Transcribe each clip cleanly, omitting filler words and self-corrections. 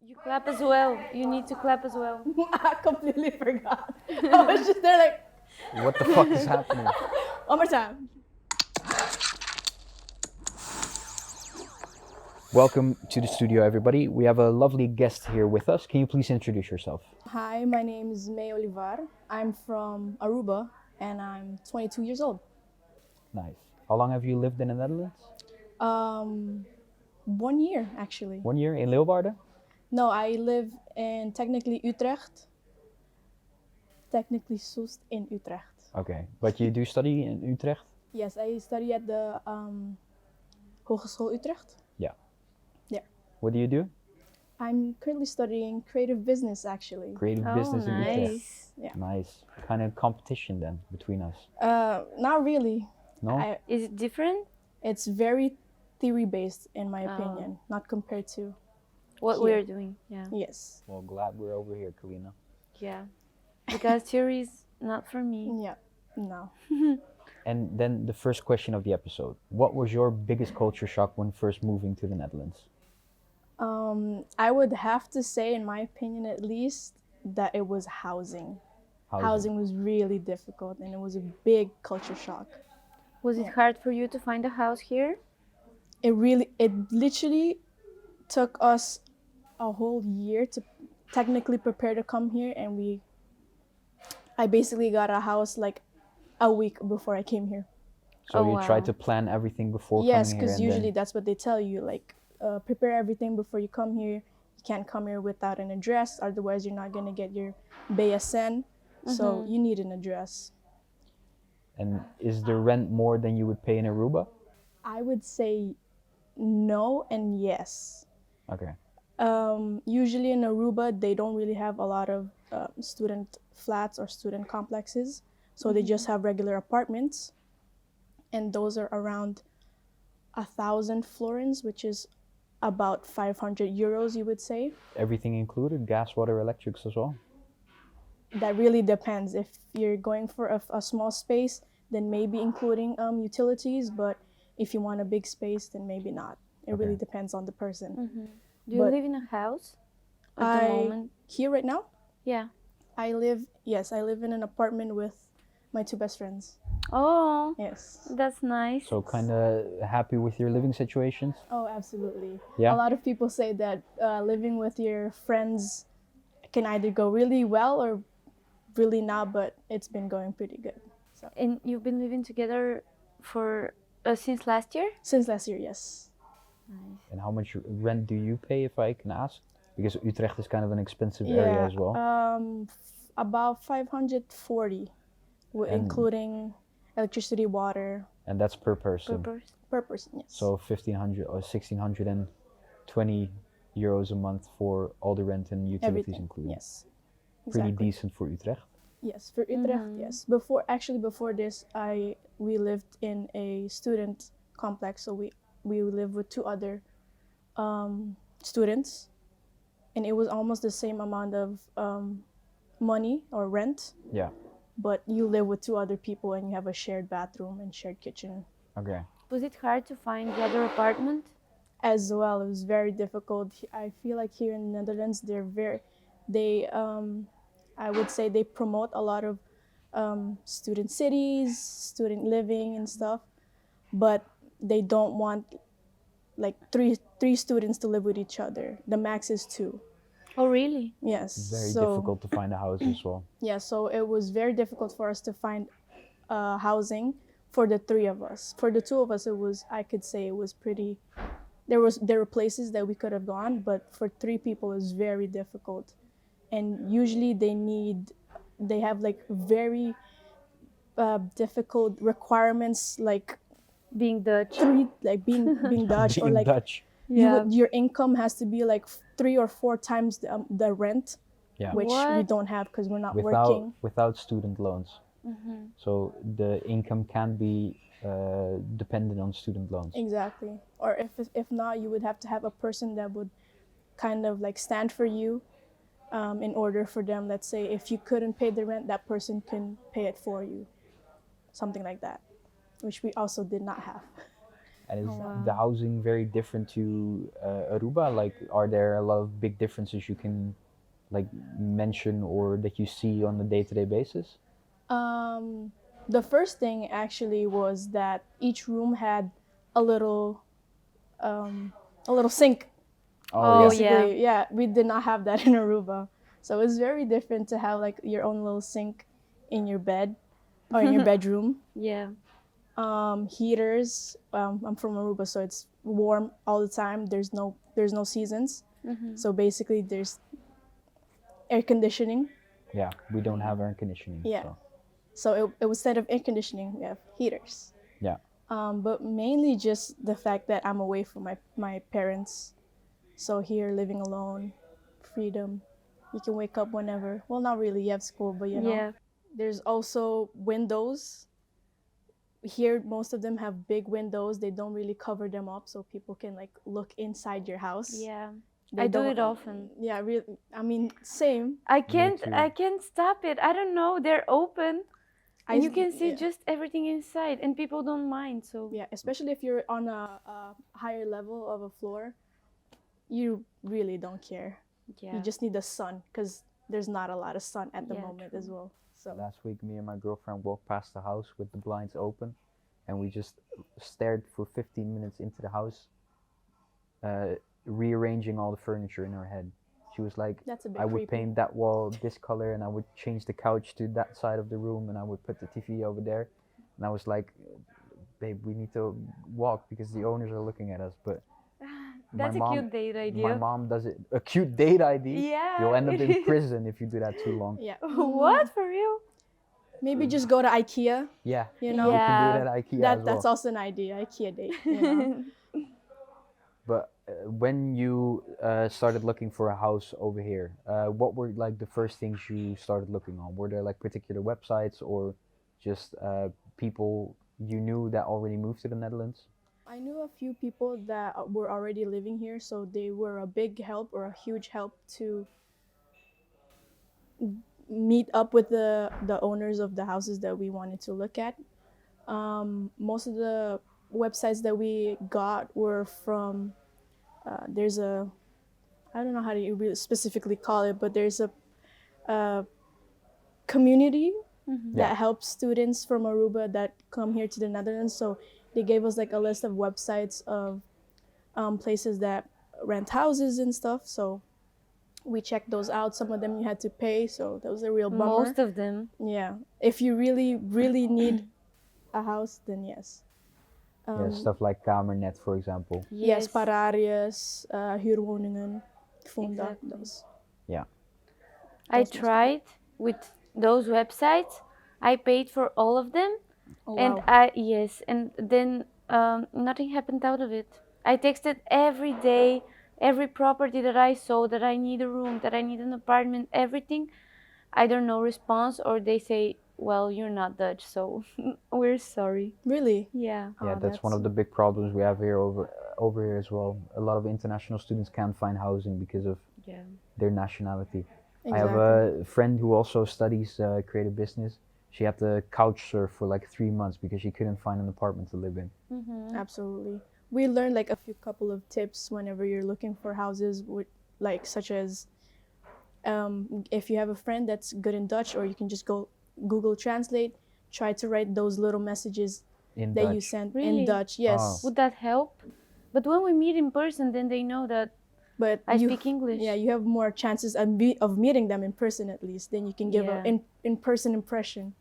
You clap as well. You need to clap as well. I completely forgot. I was just there like, What the fuck is happening? one more time. Welcome to the studio, everybody. We have a lovely guest here with us. Can you please introduce yourself? Hi, my name is May Olivar. I'm from Aruba and I'm 22 years old. Nice. How long have you lived in the Netherlands? 1 year actually. 1 year in Leeuwarden? No, I live in technically Utrecht. Technically Soest in Utrecht. Okay, but you do study in Utrecht? Yes, I study at the Hogeschool Utrecht. What do you do? I'm currently studying creative business actually. Creative business in Utrecht. nice. Yeah. Nice. Kind of competition then between us. Not really. No? Is it different? It's very theory based in my Oh. opinion, not compared to What Here. we're doing? Yeah. yes. Well, glad we're over here, Kalina. Yeah. Because theory is not for me. Yeah. No. And then the first question of the episode. What was your biggest culture shock when first moving to the Netherlands? I would have to say, in my opinion at least, that it was housing. Housing was really difficult and it was a big culture shock. Was it hard for you to find a house here? It literally took us a whole year to technically prepare to come here, and I basically got a house like a week before I came here. So Oh, you wow. tried to plan everything before Yes, coming here, because and usually then that's what they tell you, like prepare everything before you come here. You can't come here without an address, otherwise you're not gonna get your BSN. So you need an address. and is the rent more than you would pay in Aruba? I would say no and yes. Okay. Usually in Aruba, they don't really have a lot of student flats or student complexes. So they just have regular apartments. And those are around 1,000 florins, which is about 500 euros, you would say. Everything included, gas, water, electrics as well? That really depends. If you're going for a small space, then maybe including utilities. But if you want a big space, then maybe not. It really Okay. depends on the person. Do you But live in a house at the moment? Here right now, Yeah. I live in an apartment with my two best friends. Oh, Yes. that's nice. So kind of happy with your living situations? Oh, absolutely. Yeah? A lot of people say that living with your friends can either go really well or really not, but it's been going pretty good. So And you've been living together for since last year? since last year, yes. Nice. And how much rent do you pay, if I can ask? Because Utrecht is kind of an expensive area as well. About 540, And- including electricity, water, And that's per person. per person, yes. So 1,500 or 1,620 euros a month for all the rent and utilities everything, included. yes. Pretty Exactly. decent for Utrecht. Yes, for Utrecht, yes. Before this, we lived in a student complex, so we lived with two other students, and it was almost the same amount of money or rent, Yeah. but you live with two other people and you have a shared bathroom and shared kitchen Okay. Was it hard to find the other apartment? as well. It was very difficult. I feel like here in the Netherlands, I would say they promote a lot of student cities, student living and stuff, but they don't want like three students to live with each other. The max is two. Oh, really? Yes. Very so, difficult to find a house as well. Yeah, so it was very difficult for us to find housing for the three of us. For the two of us, I could say it was pretty. There were places that we could have gone, but for three people, it was very difficult. And usually they have like very difficult requirements, like Being Dutch. being Dutch or Being like Dutch. your income has to be like 3 or 4 times the rent, Yeah. which we What? don't have because we're not working. Without student loans. So the income can be dependent on student loans. Exactly. Or if not, you would have to have a person that would kind of like stand for you in order for them. Let's say if you couldn't pay the rent, that person can pay it for you. Something like that, which we also did not have. And is Oh, wow. the housing very different to Aruba? Like, are there a lot of big differences you can like mention or that you see on a day-to-day basis? The first thing actually was that each room had a little sink. Oh, yeah. yeah. Basically, yeah, we did not have that in Aruba, so it's very different to have like your own little sink in your bed or in your bedroom. Yeah. Heaters. I'm from Aruba, so it's warm all the time. There's no seasons, so basically there's air conditioning. Yeah, we don't have air conditioning. Yeah. So. So it was, instead of air conditioning, we have heaters. Yeah. But mainly just the fact that I'm away from my parents. So here, living alone, freedom. You can wake up whenever. Well, not really. You have school, but you know. Yeah. There's also windows. Here, most of them have big windows. They don't really cover them up, so people can like look inside your house. Yeah. They I do don't- it often. Yeah, really. I mean, same. I can't too. I can't stop it. I don't know. They're open. I And you can see yeah. just everything inside and people don't mind. So Yeah, especially if you're on a higher level of a floor, you really don't care. yeah. You just need the sun because there's not a lot of sun at the Yeah, moment true. as well. So Last week, me and my girlfriend walked past the house with the blinds open, and we just stared for 15 minutes into the house, rearranging all the furniture in her head. She was like, that's a bit I would creepy. paint that wall this color, and I would change the couch to that side of the room, and I would put the TV over there. And I was like, babe, we need to walk because the owners are looking at us. But That's a mom- cute date idea. my mom does it. A cute date ID? Yeah. You'll end up it in is. prison if you do that too long. Yeah. What, for real? Maybe just go to IKEA. Yeah. You know, You can do Yeah. that at IKEA as well. that's also an idea. IKEA date. You know? But when you started looking for a house over here, what were like the first things you started looking on? Were there like particular websites or just people you knew that already moved to the Netherlands? I knew a few people that were already living here, so they were a big help or a huge help to meet up with the owners of the houses that we wanted to look at. Most of the websites that we got were from there's a, I don't know how to really specifically call it, but there's a community that helps students from Aruba that come here to the Netherlands. So they gave us like a list of websites of places that rent houses and stuff. So we checked those out. Some of them you had to pay, so that was a real bummer. Most of them. Yeah, if you really, really need a house, then yes. Yeah, stuff like Kamernet, for example. Yes, Pararius, huurwoningen, Funda, Exactly. those. I Those ones. tried with those websites. I paid for all of them. Oh, And wow. and then nothing happened out of it. I texted every day, every property that I saw, that I need a room, that I need an apartment, everything. Either no response or they say, well, you're not Dutch, so we're sorry. Really? Yeah. Yeah, Oh, that's one of the big problems we have here over here as well. A lot of international students can't find housing because of Yeah. their nationality. I Exactly. have a friend who also studies creative business. She had to couch surf for like 3 months because she couldn't find an apartment to live in. Absolutely. We learned like a couple of tips whenever you're looking for houses, with, like such as if you have a friend that's good in Dutch, or you can just go Google Translate, try to write those little messages In that Dutch. you send Really? in Dutch. Yes, Oh. Would that help? But when we meet in person, then they know that but I you, speak English. yeah, you have more chances of meeting them in person at least. Then you can give Yeah. a in-person impression.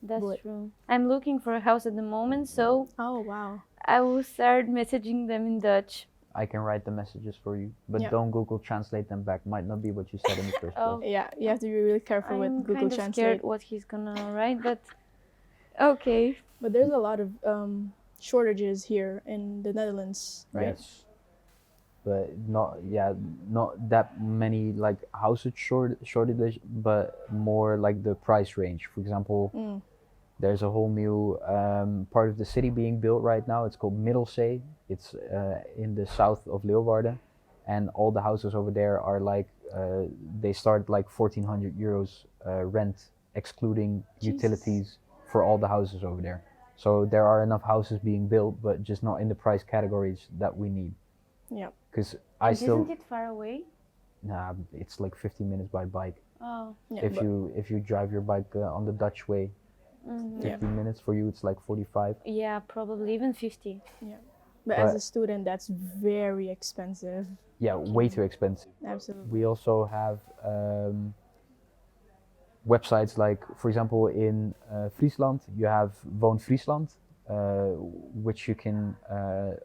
That's But- true. I'm looking for a house at the moment, so Oh wow. I will start messaging them in Dutch. I can write the messages for you, but Yeah. don't Google Translate them back. Might not be what you said in the first Oh. place. Yeah, you have to be really careful I'm with Google kind of Translate. scared what he's gonna write, but okay. But there's a lot of shortages here in the Netherlands, right? Yes. But not that many like houses shortage, but more like the price range. For example, Mm. there's a whole new part of the city being built right now. It's called Middelzee. It's in the south of Leeuwarden, and all the houses over there are like they start like 1,400 euros rent, excluding Jesus. utilities for all the houses over there. So there are enough houses being built, but just not in the price categories that we need. Yeah. Because I And still, isn't it far away? nah, it's like 15 minutes by bike. Oh. Yeah. If you drive your bike on the Dutch way, Mhm. 15 minutes. For you, it's like 45. Yeah, probably even 50. But as But- a student, that's very expensive. Yeah, way too expensive. Absolutely. We also have websites like, for example, in Friesland, you have Woon Friesland, which you can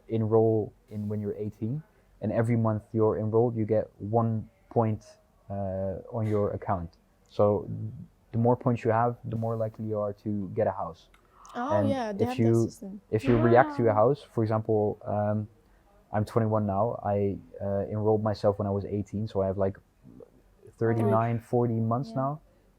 enroll in when you're 18. And every month you're enrolled, you get 1 point on your account. So the more points you have, the more likely you are to get a house. Oh And yeah, they if have you- that system. If you react to a Wow. house, for example, I'm 21 now. I enrolled myself when I was 18, so I have like 39, 40 months Yeah. now.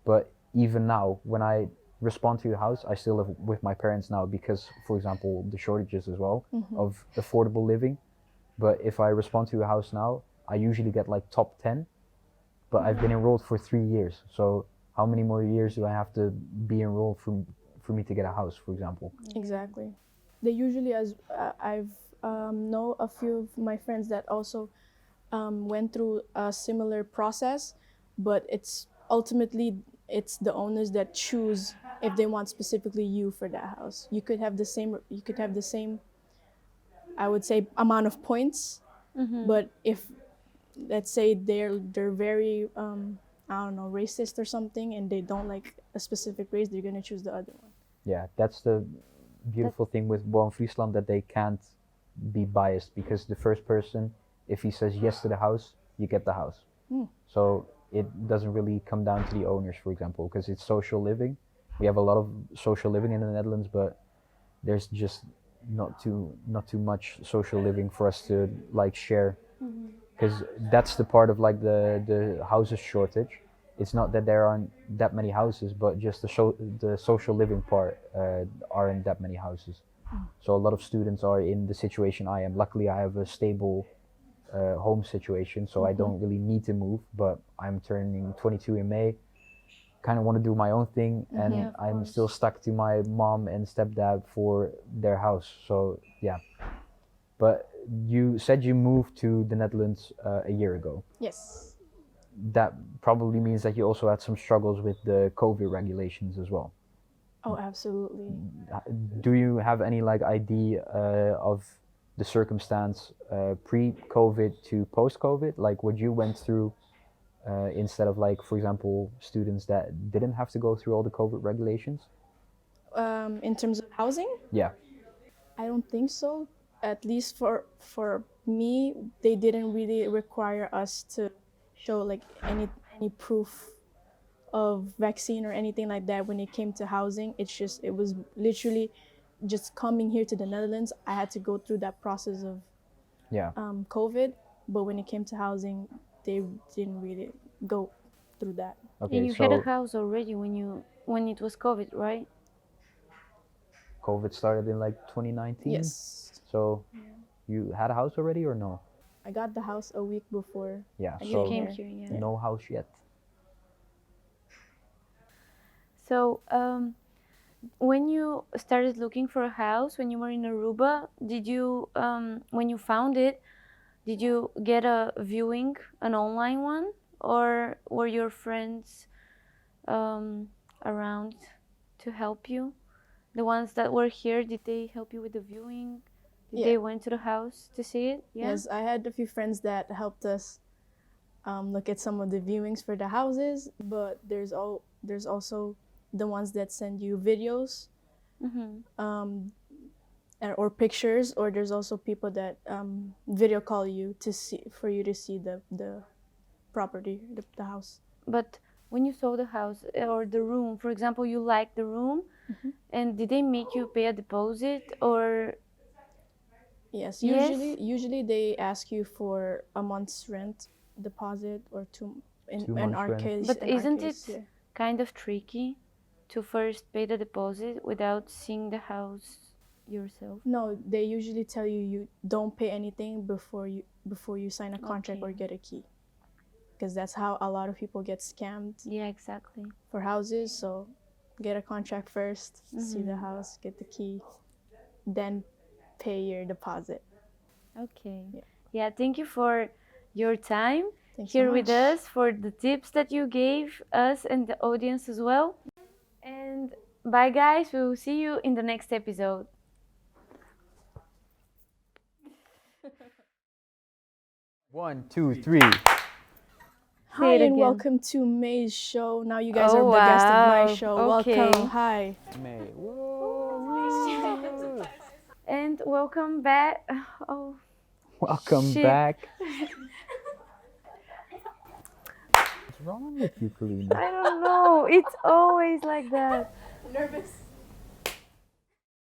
But even now, when I respond to a house, I still live with my parents now because, for example, the shortages as well of affordable living. But if I respond to a house now, I usually get like top 10. But I've been enrolled for 3 years. So how many more years do I have to be enrolled for me to get a house, for example? Exactly. They usually, as I've know a few of my friends that also went through a similar process, but it's ultimately it's the owners that choose if they want specifically you for that house. You could have the same. You could have the same. I would say amount of points, but if let's say they're very I don't know, racist or something, and they don't like a specific race, they're gonna choose the other one. Yeah, that's the beautiful thing with Woon Friesland, that they can't be biased, because the first person, if he says yes to the house, you get the house. So it doesn't really come down to the owners, for example, because it's social living. We have a lot of social living in the Netherlands, but there's just not too much social living for us to like share, because that's the part of like the houses shortage. It's not that there aren't that many houses, but just the social living part aren't that many houses. So a lot of students are in the situation I am. Luckily, I have a stable home situation, so I don't really need to move. But I'm turning 22 in May. Kind of want to do my own thing, and Yeah, of I'm course. still stuck to my mom and stepdad for their house. So yeah. But you said you moved to the Netherlands a year ago. Yes. That probably means that you also had some struggles with the COVID regulations as well. Oh, absolutely. Do you have any like idea of the circumstance pre-COVID to post-COVID, like what you went through, instead of like, for example, students that didn't have to go through all the COVID regulations? In terms of housing, Yeah. I don't think so. At least for me, they didn't really require us to show like any proof of vaccine or anything like that when it came to housing. It was literally just coming here to the Netherlands. I had to go through that process of Yeah. COVID, but when it came to housing, they didn't really go through that. Okay. And you had a So house already when it was COVID, right? COVID started in like 2019. Yes, So you had a house already or no? I got the house a week before. Yeah. I You So came here. here, yeah. no house yet. So, when you started looking for a house, when you were in Aruba, did you, when you found it, did you get a viewing, an online one, or were your friends around to help you? The ones that were here, did they help you with the viewing? Did Yeah. they went to the house to see it? Yeah. Yes, I had a few friends that helped us look at some of the viewings for the houses, but there's also the ones that send you videos Mm-hmm. or pictures, or there's also people that video call you to see for you to see the property, the house. But when you saw the house or the room, for example, you liked the room, and did they make you pay a deposit or? Yes, Yes. usually they ask you for a month's rent deposit or two. In 2 in months' our rent. case, But in our isn't case, it yeah. kind of tricky to first pay the deposit without seeing the house yourself? No, they usually tell you you don't pay anything before you sign a contract or Okay. get a key, because that's how a lot of people get scammed Yeah, exactly. for houses. So get a contract first, see the house, get the key, then pay your deposit. Okay. Yeah. Yeah, thank you for your time Thanks so here with much. us, for the tips that you gave us and the audience as well. And bye, guys. We will see you in the next episode. One, two, three. Hi it and again. welcome to May's show. Now you guys Oh, are the guest of my wow. show. Okay. Welcome. Hi. May. Whoa. And welcome back. Oh, Welcome Shit. back. What's wrong with you, Kalina? I don't know. It's always like that. Nervous.